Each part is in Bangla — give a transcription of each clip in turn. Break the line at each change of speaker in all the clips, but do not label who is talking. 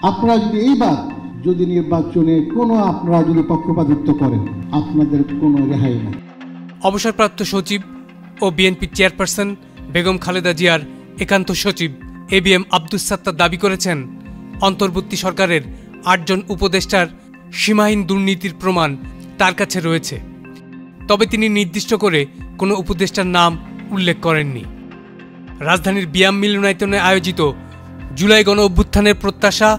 আপনারা যদি এইবার যদি নির্বাচনে কোনো আপনারা যদি পক্ষপাতিত্ব করেন, আপনাদের কোনো রেহাই নেই।
অবসরপ্রাপ্ত সচিব ও বিএনপি চেয়ারপারসন বেগম খালেদা জিয়ার একান্ত সচিব ABM আব্দুস সাত্তার দাবি করেছেন, অন্তর্বর্তী সরকারের 8 জন উপদেষ্টার সীমাহীন দুর্নীতির প্রমাণ তার কাছে রয়েছে। তবে তিনি নির্দিষ্ট করে কোনো উপদেষ্টার নাম উল্লেখ করেননি। রাজধানীর বিয়াম মিলনায়তনে আয়োজিত জুলাই গণ অভ্যুত্থানের প্রত্যাশা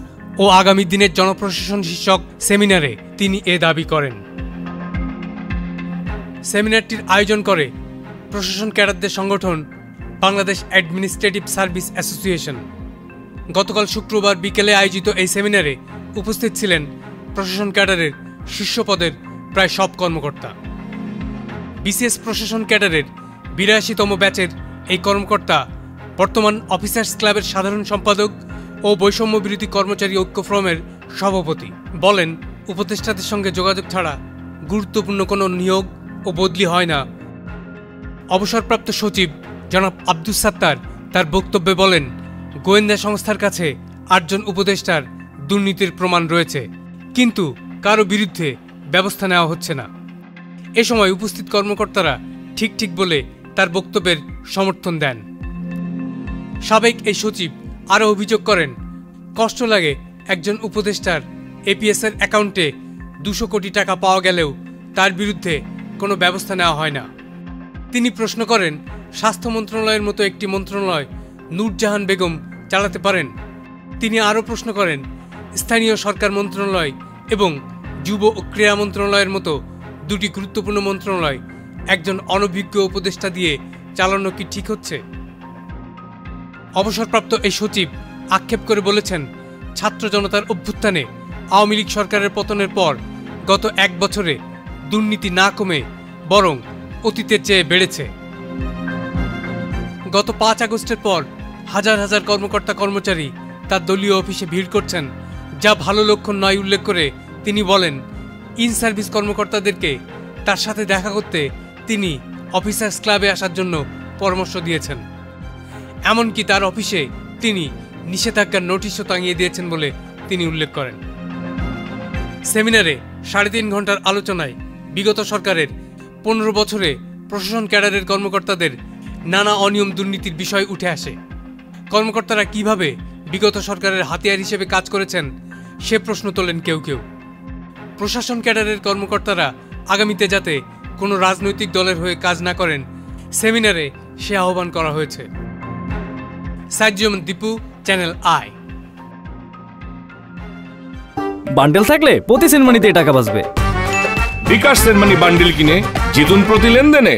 ও আগামী দিনের জনপ্রশাসন শীর্ষক সেমিনারে তিনি এ দাবি করেন। সেমিনারটির আয়োজন করে প্রশাসন ক্যাডারদের সংগঠন বাংলাদেশ অ্যাডমিনিস্ট্রেটিভ সার্ভিস অ্যাসোসিয়েশন। গতকাল শুক্রবার বিকেলে আয়োজিত এই সেমিনারে উপস্থিত ছিলেন প্রশাসন ক্যাডারের শীর্ষ পদের প্রায় সব কর্মকর্তা। বিসিএস প্রশাসন ক্যাডারের 82তম ব্যাচের এই কর্মকর্তা বর্তমান অফিসার্স ক্লাবের সাধারণ সম্পাদক ও বৈষম্য বিরোধী কর্মচারী ঐক্য ফোরামের সভাপতি। বলেন, উপদেষ্টাদের সঙ্গে যোগাযোগ ছাড়া গুরুত্বপূর্ণ কোনো নিয়োগ ও বদলি হয় না। অবসরপ্রাপ্ত সচিব জনাব আব্দুস সাত্তার তার বক্তব্যে বলেন, গোয়েন্দা সংস্থার কাছে 8 জন উপদেষ্টার দুর্নীতির প্রমাণ রয়েছে, কিন্তু কারো বিরুদ্ধে ব্যবস্থা নেওয়া হচ্ছে না। এ সময় উপস্থিত কর্মকর্তারা ঠিক বলে তার বক্তব্যের সমর্থন দেন। সাবেক এই সচিব আরও অভিযোগ করেন, কষ্ট লাগে একজন উপদেষ্টার এপিএসের অ্যাকাউন্টে 200 কোটি টাকা পাওয়া গেলেও তার বিরুদ্ধে কোনো ব্যবস্থা নেওয়া হয় না। তিনি প্রশ্ন করেন, স্বাস্থ্য মন্ত্রণালয়ের মতো একটি মন্ত্রণালয় নূরজাহান বেগম চালাতে পারেন? তিনি আরও প্রশ্ন করেন, স্থানীয় সরকার মন্ত্রণালয় এবং যুব ও ক্রীড়া মন্ত্রণালয়ের মতো 2টি গুরুত্বপূর্ণ মন্ত্রণালয় একজন অনভিজ্ঞ উপদেষ্টা দিয়ে চালানো কি ঠিক হচ্ছে? অবসরপ্রাপ্ত এই সচিব আক্ষেপ করে বলেছেন, ছাত্র জনতার অভ্যুত্থানে আওয়ামী লীগ সরকারের পতনের পর গত 1 বছরে দুর্নীতি না কমে বরং অতীতের চেয়ে বেড়েছে। গত 5 আগস্টের পর হাজার কর্মকর্তা কর্মচারী তার দলীয় অফিসে ভিড় করছেন, যা ভালো লক্ষণ নয় উল্লেখ করে তিনি বলেন, ইন সার্ভিস কর্মকর্তাদেরকে তার সাথে দেখা করতে তিনি অফিসার্স ক্লাবে আসার জন্য পরামর্শ দিয়েছেন। এমনকি তার অফিসে তিনি নিষেধাজ্ঞার নোটিশও টাঙিয়ে দিয়েছেন বলে তিনি উল্লেখ করেন। সেমিনারে 3.5 ঘন্টার আলোচনায় বিগত সরকারের 15 বছরে প্রশাসন ক্যাডারের কর্মকর্তাদের নানা অনিয়ম দুর্নীতির বিষয় উঠে আসে। কর্মকর্তারা কিভাবে বিগত সরকারের হাতিয়ার হিসেবে কাজ করেছেন সে প্রশ্ন তোলেন কেউ। প্রশাসন ক্যাডারের কর্মকর্তারা আগামীতে যাতে কোনো রাজনৈতিক দলের হয়ে কাজ না করেন, সেমিনারে সে আহ্বান করা হয়েছে। Saiduzzaman Dipu, channel I.
Bundle থাকলে প্রতি সেনমানিতে টাকা বাঁচবে।
বিকাশ সেনমানি বান্ডেল কিনে জিতুন প্রতি লেনদেনে।